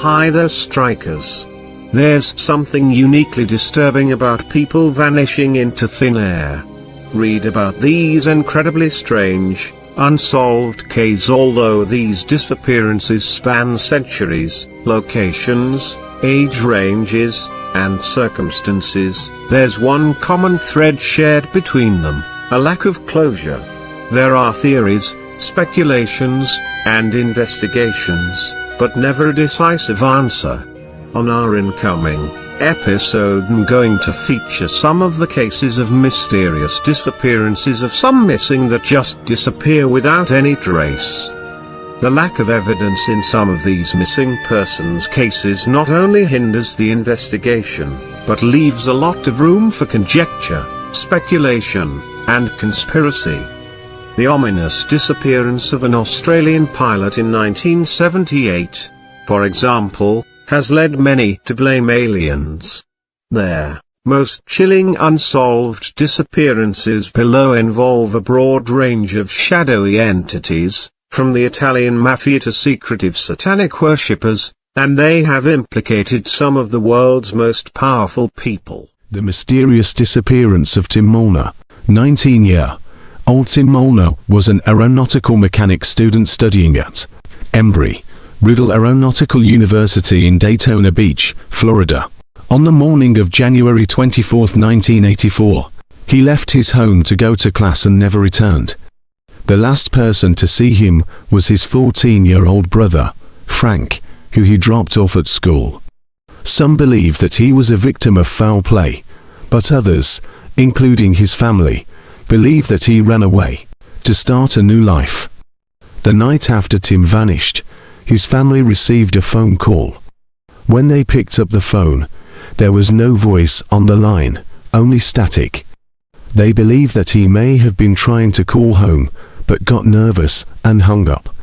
Hi there, strikers. There's something uniquely disturbing about people vanishing into thin air. Read about these incredibly strange, unsolved cases. Although these disappearances span centuries, locations, age ranges, and circumstances, there's one common thread shared between them: a lack of closure. There are theories, speculations, and investigations, but never a decisive answer. On our incoming episode, I'm going to feature some of the cases of mysterious disappearances, of some missing that just disappear without any trace. The lack of evidence in some of these missing persons cases not only hinders the investigation, but leaves a lot of room for conjecture, speculation, and conspiracy. The ominous disappearance of an Australian pilot in 1978, for example, has led many to blame aliens. Their most chilling unsolved disappearances below involve a broad range of shadowy entities, from the Italian mafia to secretive satanic worshippers, and they have implicated some of the world's most powerful people. The mysterious disappearance of Tim Molnar, 19-year-old Tim Molnar was an aeronautical mechanics student studying at Embry-Riddle Aeronautical University in Daytona Beach, Florida. On the morning of January 24, 1984, he left his home to go to class and never returned. The last person to see him was his 14-year-old brother, Frank, who he dropped off at school. Some believe that he was a victim of foul play, but others, including his family, believe that he ran away to start a new life. The night after Tim vanished, his family received a phone call. When they picked up the phone, there was no voice on the line, only static. They believe that he may have been trying to call home, but got nervous and hung up.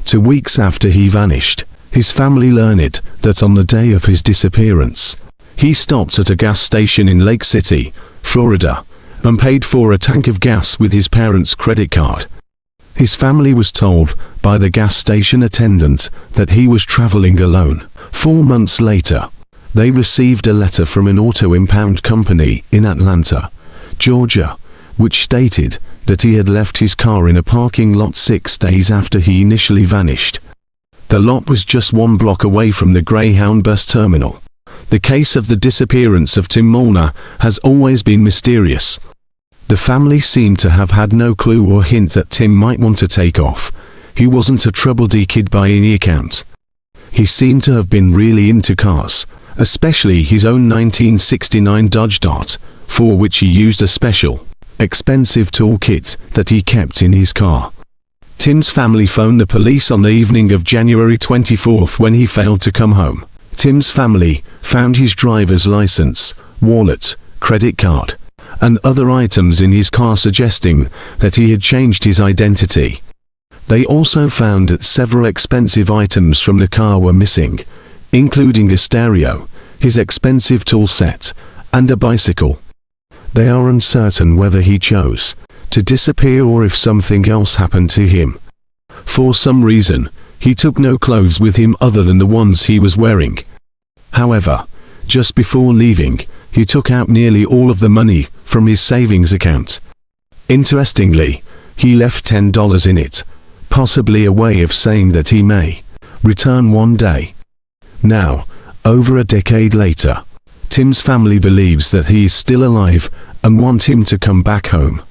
2 weeks after he vanished, his family learned that on the day of his disappearance, he stopped at a gas station in Lake City, Florida, and paid for a tank of gas with his parents' credit card. His family was told by the gas station attendant that he was traveling alone. 4 months later, they received a letter from an auto impound company in Atlanta, Georgia, which stated that he had left his car in a parking lot 6 days after he initially vanished. The lot was just 1 block away from the Greyhound bus terminal. The case of the disappearance of Tim Molnar has always been mysterious. The family seemed to have had no clue or hint that Tim might want to take off. He wasn't a troubledy kid by any account. He seemed to have been really into cars, especially his own 1969 Dodge Dart, for which he used a special, expensive toolkit that he kept in his car. Tim's family phoned the police on the evening of January 24th when he failed to come home. Tim's family found his driver's license, wallet, credit card, and other items in his car, suggesting that he had changed his identity. They also found that several expensive items from the car were missing, including a stereo, his expensive tool set, and a bicycle. They are uncertain whether he chose to disappear or if something else happened to him. For some reason, he took no clothes with him other than the ones he was wearing. However, just before leaving, he took out nearly all of the money from his savings account. Interestingly, he left $10 in it, possibly a way of saying that he may return one day. Now, over a decade later, Tim's family believes that he is still alive and want him to come back home.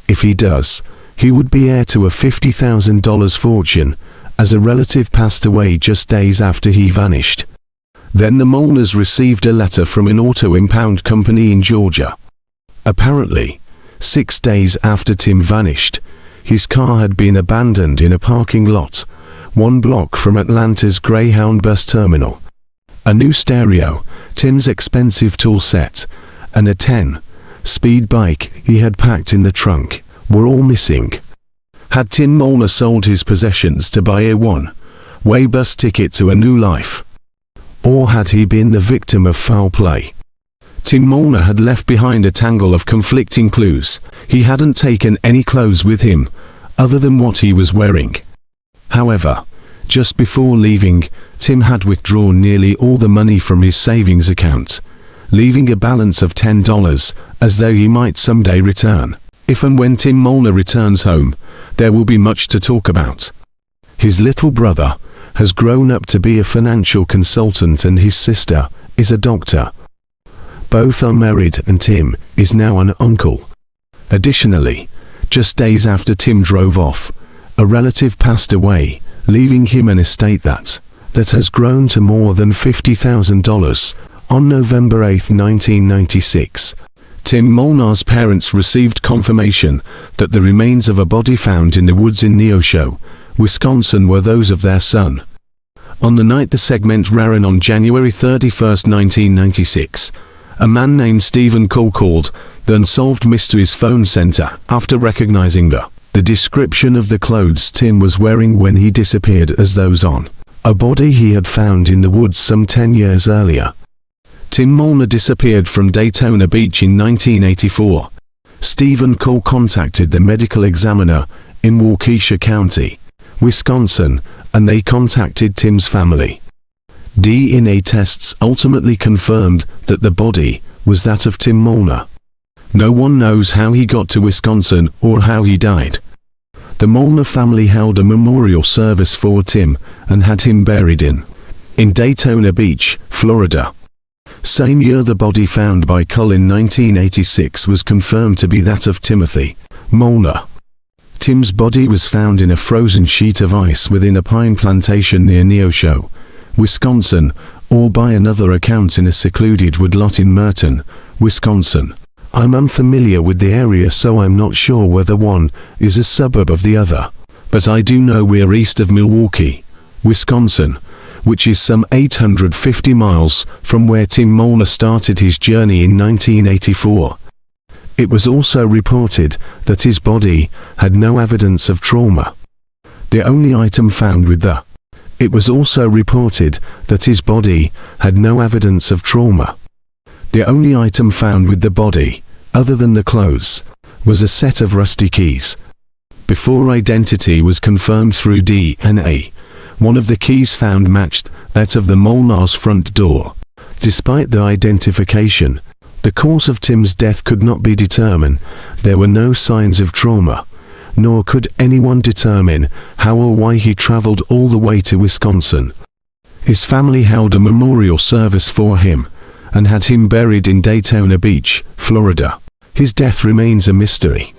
If he does, he would be heir to a $50,000 fortune, as a relative passed away just days after he vanished. Then the Molnars received a letter from an auto impound company in Georgia. Apparently, 6 days after Tim vanished, his car had been abandoned in a parking lot, 1 block from Atlanta's Greyhound bus terminal. A new stereo, Tim's expensive tool set, and a 10-speed bike he had packed in the trunk were all missing. Had Tim Molnar sold his possessions to buy a one-way bus ticket to a new life? Or had he been the victim of foul play? Tim Molnar had left behind a tangle of conflicting clues. He hadn't taken any clothes with him, other than what he was wearing. However, Just before leaving, Tim had withdrawn nearly all the money from his savings account, leaving a balance of $10, as though he might someday return. If and when Tim Molnar returns home, there will be much to talk about. His little brother has grown up to be a financial consultant and his sister is a doctor. Both are married and Tim is now an uncle. Additionally, just days after Tim drove off, a relative passed away, leaving him an estate that has grown to more than $50,000. On November 8, 1996, Tim Molnar's parents received confirmation that the remains of a body found in the woods in Neosho, Wisconsin were those of their son. On the night the segment ran on January 31, 1996, a man named Stephen Cole called the Unsolved Mysteries phone center after recognizing the description of the clothes Tim was wearing when he disappeared as those on a body he had found in the woods some 10 years earlier. Tim Molnar disappeared from Daytona Beach in 1984. Stephen Cole contacted the medical examiner in Waukesha County, Wisconsin, and they contacted Tim's family. DNA tests ultimately confirmed that the body was that of Tim Molnar. No one knows how he got to Wisconsin or how he died. The Molnar family held a memorial service for Tim and had him buried in Daytona Beach, Florida. Same year the body found by Cull in 1986 was confirmed to be that of Timothy Molnar. Tim's body was found in a frozen sheet of ice within a pine plantation near Neosho, Wisconsin, or by another account in a secluded woodlot in Merton, Wisconsin. I'm unfamiliar with the area, so I'm not sure whether one is a suburb of the other, but I do know we're east of Milwaukee, Wisconsin, which is some 850 miles from where Tim Molnar started his journey in 1984. It was also reported that his body had no evidence of trauma. The only item found with the It was also reported that his body had no evidence of trauma. The only item found with the body, other than the clothes, was a set of rusty keys. Before identity was confirmed through DNA, one of the keys found matched that of the Molnar's front door. Despite the identification, the cause of Tim's death could not be determined. There were no signs of trauma, nor could anyone determine how or why he traveled all the way to Wisconsin. His family held a memorial service for him and had him buried in Daytona Beach, Florida. His death remains a mystery.